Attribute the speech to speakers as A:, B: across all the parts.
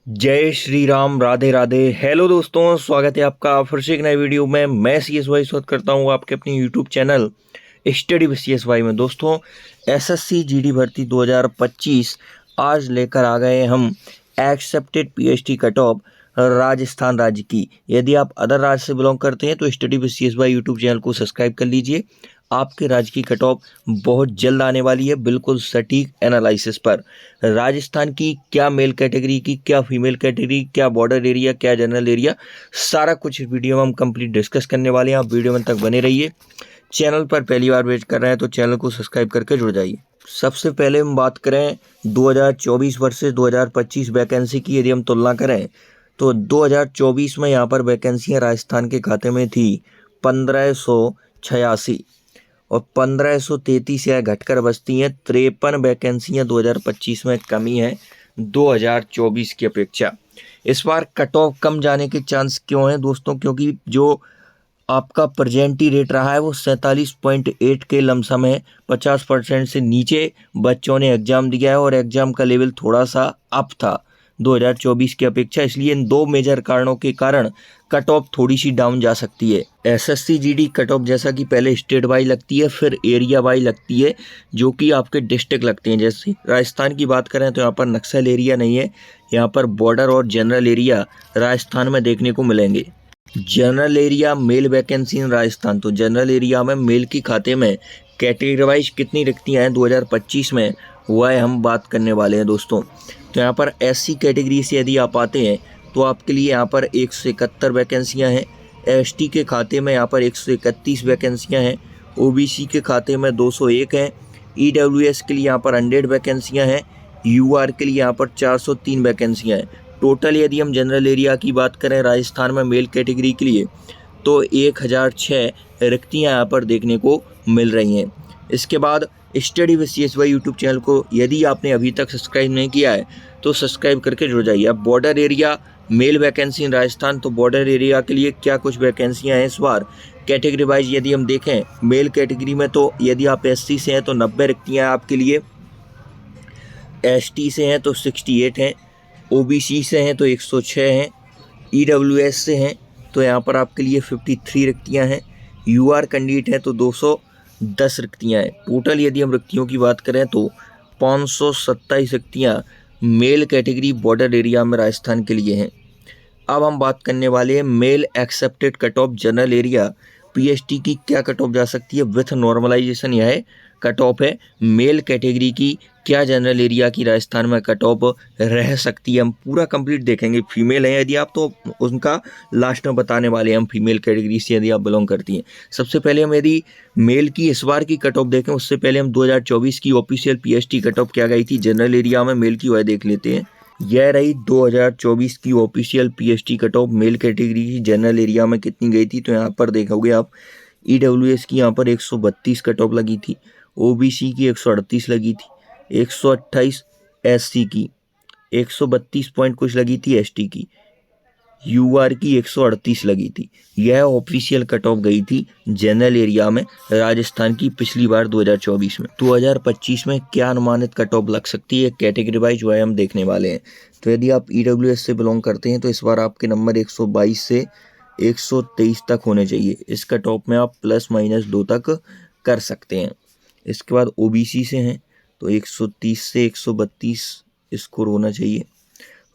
A: जय श्री राम, राधे राधे। हेलो दोस्तों, स्वागत है आपका फिर से एक नए वीडियो में। मैं सी एस वाई स्वागत करता हूँ आपके अपने YouTube channel study with C S Y में। दोस्तों, एसएससी जीडी भर्ती 2025 आज लेकर आ गए हम accepted PhD cut off Rajasthan राज्य की। यदि आप अदर राज्य से बिलोंग करते हैं तो study with C S Y YouTube channel को सब्सक्राइब कर लीजिए। आपके राज्य की कट ऑफ बहुत जल्द आने वाली है, बिल्कुल सटीक एनालिसिस पर। राजस्थान की क्या मेल कैटेगरी की, क्या फीमेल कैटेगरी, क्या बॉर्डर एरिया, क्या जनरल एरिया, सारा कुछ इस वीडियो में हम कंप्लीट डिस्कस करने वाले हैं। आप वीडियो में तक बने रहिए। चैनल पर पहली बार विजिट कर रहे हैं तो चैनल को सब्सक्राइब करके जुड़ जाइए। सबसे पहले हम बात करें 2024 वर्सेस 2025 वैकेंसी की। यदि हम तुलना करें तो 2024 में यहाँ पर वैकेंसियाँ राजस्थान के खाते में थी 1586 और 1533 यह घटकर बचती हैं 53 वैकेंसियाँ 2025 में कमी है 2024 की अपेक्षा। इस बार कट ऑफ कम जाने के चांस क्यों हैं दोस्तों? क्योंकि जो आपका प्रेजेंटी रेट रहा है वो 47.8 के लमसम है। 50% से नीचे बच्चों ने एग्ज़ाम दिया है और एग्ज़ाम का लेवल थोड़ा सा अप था 2024 की अपेक्षा। इसलिए इन दो मेजर कारणों के कारण कट ऑफ थोड़ी सी डाउन जा सकती है। एसएससी जीडी कट ऑफ जैसा कि पहले स्टेट वाइज लगती है, फिर एरिया वाइज लगती है, जो कि आपके डिस्ट्रिक्ट लगते हैं। जैसे राजस्थान की बात करें तो यहाँ पर नक्सल एरिया नहीं है, यहाँ पर बॉर्डर और जनरल एरिया राजस्थान में देखने को मिलेंगे। General area male vacancy in Rajasthan, तो जनरल एरिया में मेल की खाते में कैटेगरी वाइज कितनी रिक्तियाँ हैं 2025 में, वह हम बात करने वाले हैं दोस्तों। तो यहाँ पर एससी कैटेगरी से यदि आप आते हैं तो आपके लिए यहाँ पर 171 वैकेंसियाँ हैं। एसटी के खाते में यहाँ पर 131 वैकेंसियाँ हैं। ओबीसी के खाते में 201 हैं। ईडब्ल्यूएस के लिए यहाँ पर 100 वैकेंसियाँ हैं। यूआर के लिए यहाँ पर 403 वैकेंसियाँ हैं। टोटल यदि हम जनरल एरिया की बात करें राजस्थान में मेल कैटेगरी के लिए तो 1006 रिक्तियाँ यहाँ पर देखने को मिल रही हैं। इसके बाद study with C S Y YouTube channel को यदि आपने अभी तक सब्सक्राइब नहीं किया है तो सब्सक्राइब करके जुड़ जाइए। अब border area male vacancy in Rajasthan, तो बॉर्डर एरिया के लिए क्या कुछ वैकेंसियाँ हैं इस बार कैटेगरी वाइज यदि हम देखें मेल कैटेगरी में, तो यदि आप एससी से हैं तो 90 रिक्तियाँ हैं आपके लिए। एसटी से हैं तो 68 हैं। ओबीसी से हैं तो 106 हैं। ईडब्ल्यूएस से हैं तो यहाँ पर आपके लिए 53 रिक्तियाँ हैं। यूआर कैंडिडेट हैं तो 210 रिक्तियाँ हैं। टोटल यदि हम रिक्तियों की बात करें तो 527 रिक्तियाँ मेल कैटेगरी बॉर्डर एरिया में राजस्थान के लिए हैं। अब हम बात करने वाले हैं male expected cut off general area PhD की क्या कट ऑफ जा सकती है विथ नॉर्मलाइजेशन। यह कट ऑफ है मेल कैटेगरी की, क्या जनरल एरिया की राजस्थान में कट ऑफ रह सकती है, हम पूरा कंप्लीट देखेंगे। फीमेल है यदि आप तो उनका लास्ट में बताने वाले हैं हम, फीमेल कैटेगरी से यदि आप बिलोंग करती हैं। सबसे पहले हम यदि मेल की इस बार की कट ऑफ देखें उससे पहले हम 2024 की ऑफिशियल पीएचडी कट ऑफ क्या गई थी जनरल एरिया में मेल की, वह देख लेते हैं। यह रही 2024 की official PhD cut of male category की जनरल एरिया में कितनी गई थी। तो यहाँ पर देखोगे आप ईडब्ल्यूएस की यहाँ पर 132 कट ऑफ लगी थी। ओबीसी की 138 लगी थी। 128 एससी की, 132 पॉइंट कुछ लगी थी एसटी की। यूआर की 138 लगी थी। यह ऑफिशियल कट ऑफ गई थी जनरल एरिया में राजस्थान की पिछली बार 2024 में। 2025 में क्या अनुमानित कट ऑफ लग सकती है कैटेगरी वाइज, वह हम देखने वाले हैं। तो यदि आप ईडब्ल्यूएस से बिलोंग करते हैं तो इस बार आपके नंबर 122 से 123 तक होने चाहिए। इस कट ऑफ में आप +- 2 तक कर सकते हैं। इसके बाद ओबीसी से हैं तो 130 से 132 स्कोर होना चाहिए,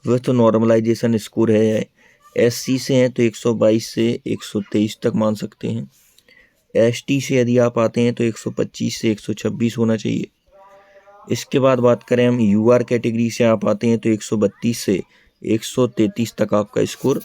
A: वह तो नॉर्मलाइजेशन स्कोर है। एससी से हैं तो 122 से 123 तक मान सकते हैं। एसटी से यदि आप आते हैं तो 125 से 126 होना चाहिए। इसके बाद बात करें हम यूआर कैटेगरी से आप आते हैं तो 132 से 133 तक आपका स्कोर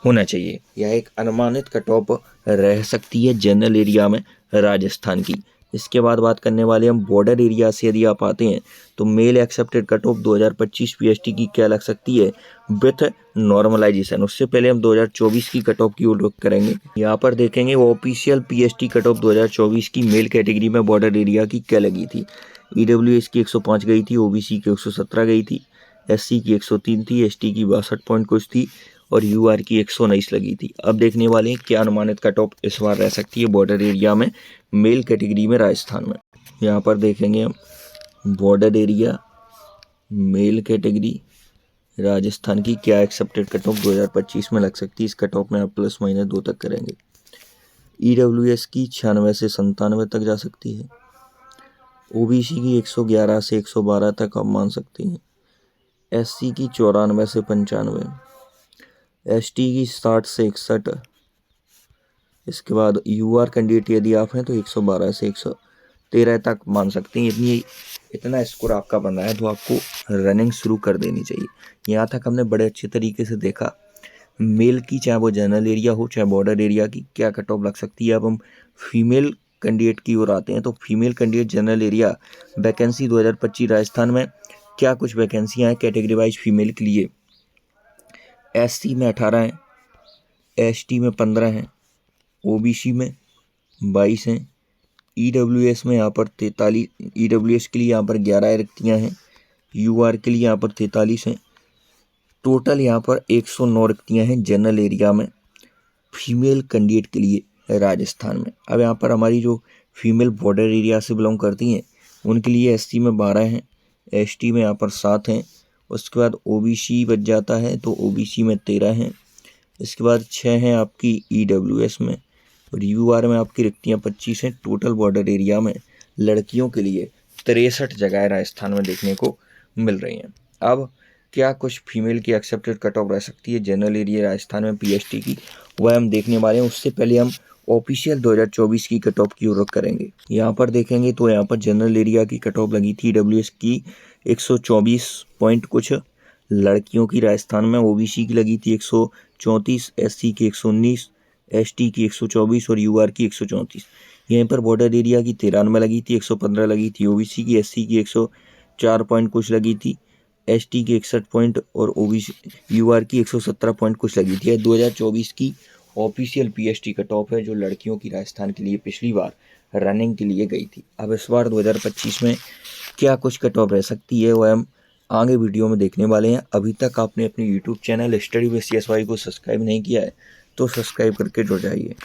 A: होना चाहिए। यह एक अनुमानित कट ऑफ रह सकती है जनरल एरिया में राजस्थान की। इसके बाद बात करने वाले हम बॉर्डर एरिया से यदि आप आते हैं तो male expected cut off 2025 PhD की क्या लग सकती है विथ नॉर्मलाइजेशन। उससे पहले हम 2024 की कट ऑफ की ओर रुख करेंगे। यहाँ पर देखेंगे वो ऑफिशियल पीएचडी कट ऑफ 2024 की मेल कैटेगरी में बॉर्डर एरिया की क्या लगी थी। ईडब्ल्यूएस की 105 गई थी, ओबीसी की 117 गई थी, एससी की 103 थी, एसटी की 62 पॉइंट कुछ थी और यूआर की 119 लगी थी। अब देखने वाले हैं क्या अनुमानित कट ऑफ इस बार रह सकती है बॉर्डर एरिया में मेल कैटेगरी में राजस्थान में। यहाँ पर देखेंगे हम border area male category Rajasthan की क्या एक्सेप्टेड कट ऑफ 2025 में लग सकती है? इस कट ऑफ में आप ±2 तक करेंगे। EWS की 96 से 97 तक जा सकती है। OBC की 111 से 112 तक आप मान सकती हैं। SC की 94 से 95, ST की 60 से 61। इसके बाद UR कैंडिडेट यदि आप हैं तो 112 से 113 तक मान सकते हैं। इतना स्कोर आपका बना है तो आपको रनिंग शुरू कर देनी चाहिए। यहाँ तक हमने बड़े अच्छे तरीके से देखा मेल की, चाहे वो जनरल एरिया हो चाहे बॉर्डर एरिया की, क्या कट ऑफ लग सकती है। अब हम फीमेल कैंडिडेट की ओर आते हैं। तो female candidate general area vacancy 2025 Rajasthan में क्या कुछ वैकेंसियाँ हैं कैटेगरी वाइज फीमेल के लिए। SC में 18 हैं, ST में 15 हैं, OBC में 22 हैं, EWS में यहाँ पर 43, EWS के लिए यहाँ पर 11 रिक्तियाँ हैं, UR के लिए यहाँ पर 43 हैं। टोटल यहाँ पर 109 रिक्तियाँ हैं जनरल एरिया में फीमेल कैंडिडेट के लिए राजस्थान में। अब यहाँ पर हमारी जो फीमेल बॉर्डर एरिया से बिलोंग करती हैं उनके लिए SC में 12 हैं, ST में यहाँ पर 7 हैं। उसके बाद OBC बच जाता है तो OBC में 13 हैं। इसके बाद 6 हैं आपकी EWS में और UR में आपकी रिक्तियाँ 25 हैं। टोटल बॉर्डर एरिया में लड़कियों के लिए 63 जगह राजस्थान में देखने को मिल रही हैं। अब क्या कुछ फीमेल की एक्सेप्टेड कट ऑफ रह सकती है जनरल एरिया राजस्थान में PST की, वह हम देखने वाले हैं। उससे पहले हम ऑफिशियल 2024 की कट ऑफ की ओर रुख करेंगे। यहाँ पर देखेंगे तो यहाँ पर जनरल एरिया की कट ऑफ लगी थी EWS की 124 पॉइंट कुछ लड़कियों की राजस्थान में, OBC की लगी थी 134, SC की 119, ST की 124 और UR की 134। यहीं पर बॉर्डर एरिया की 93 लगी थी, 115 लगी थी OBC की, SC की 104 पॉइंट कुछ लगी थी, ST की 61 पॉइंट और OBC UR की 117 पॉइंट कुछ लगी थी। 2024 की ऑफिशियल PST कट ऑफ है जो लड़कियों की राजस्थान के लिए पिछली बार रनिंग के लिए गई थी। अब इस बार 2025 में क्या कुछ कट ऑफ रह सकती है वह हम आगे वीडियो में देखने वाले हैं। अभी तक आपने अपने YouTube channel study with CSY को सब्सक्राइब नहीं किया है तो सब्सक्राइब करके जुड़ जाइए।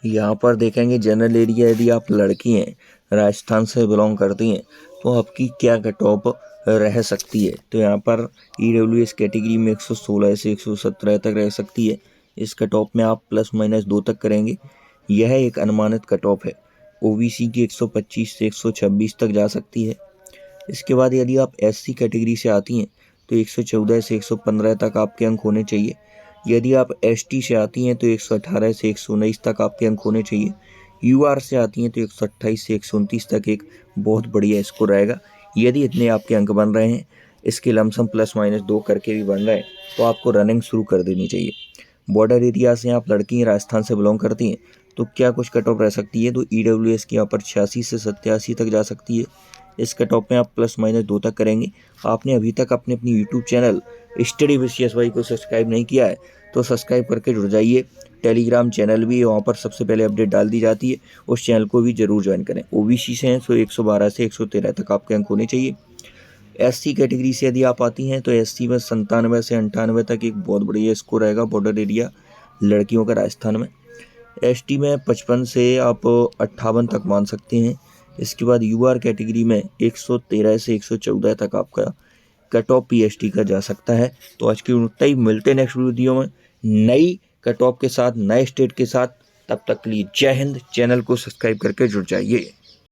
A: यहाँ पर देखेंगे जनरल एरिया यदि आप लड़की हैं राजस्थान से बिलोंग करती हैं तो आपकी क्या कट ऑफ रह सकती है। तो यहाँ पर EWS कैटेगरी में 116 से 117 तक रह सकती है। इस कट ऑफ में आप ±2 तक करेंगे। यह एक अनुमानित कट ऑफ है। OBC की 125 से 126 तक जा सकती है। इसके बाद यदि आप SC कैटेगरी से आती हैं तो 114 से 115 तक आपके अंक होने चाहिए। यदि आप ST से आती हैं तो 118 से 119 तक आपके अंक होने चाहिए। UR से आती हैं तो 128 से 129 तक एक बहुत बढ़िया स्कोर रहेगा। यदि इतने आपके अंक बन रहे हैं, इसके लमसम ±2 करके भी बन रहे हैं तो आपको रनिंग शुरू कर देनी चाहिए। बॉर्डर एरिया से आप लड़की राजस्थान से बिलोंग करती हैं तो क्या कुछ कट ऑफ रह सकती है। तो EWS की यहाँ पर 86 से 87 तक जा सकती है। इस कट ऑफ में आप ±2 तक करेंगे। आपने अभी तक अपने YouTube channel study with CSY को सब्सक्राइब नहीं किया है तो सब्सक्राइब करके जुड़ जाइए। टेलीग्राम चैनल भी है, वहाँ पर सबसे पहले अपडेट डाल दी जाती है, उस चैनल को भी जरूर ज्वाइन करें। OBC से हैं तो 112 से 113 तक आपके अंक होने चाहिए। SC कैटेगरी से यदि आप आती हैं तो SC में 97 से 98 तक एक बहुत बढ़िया स्कोर रहेगा बॉर्डर एरिया लड़कियों का राजस्थान में। ST में 55 से आप 58 तक मान सकते हैं। इसके बाद UR कैटेगरी में 113 से 114 तक आपका कट ऑफ PST का जा सकता है। तो आज की उतना ही, मिलते हैं नेक्स्ट वीडियो में नई कट ऑफ के साथ, नए स्टेट के साथ। तब तक के लिए जय हिंद। चैनल को सब्सक्राइब करके जुड़ जाइए।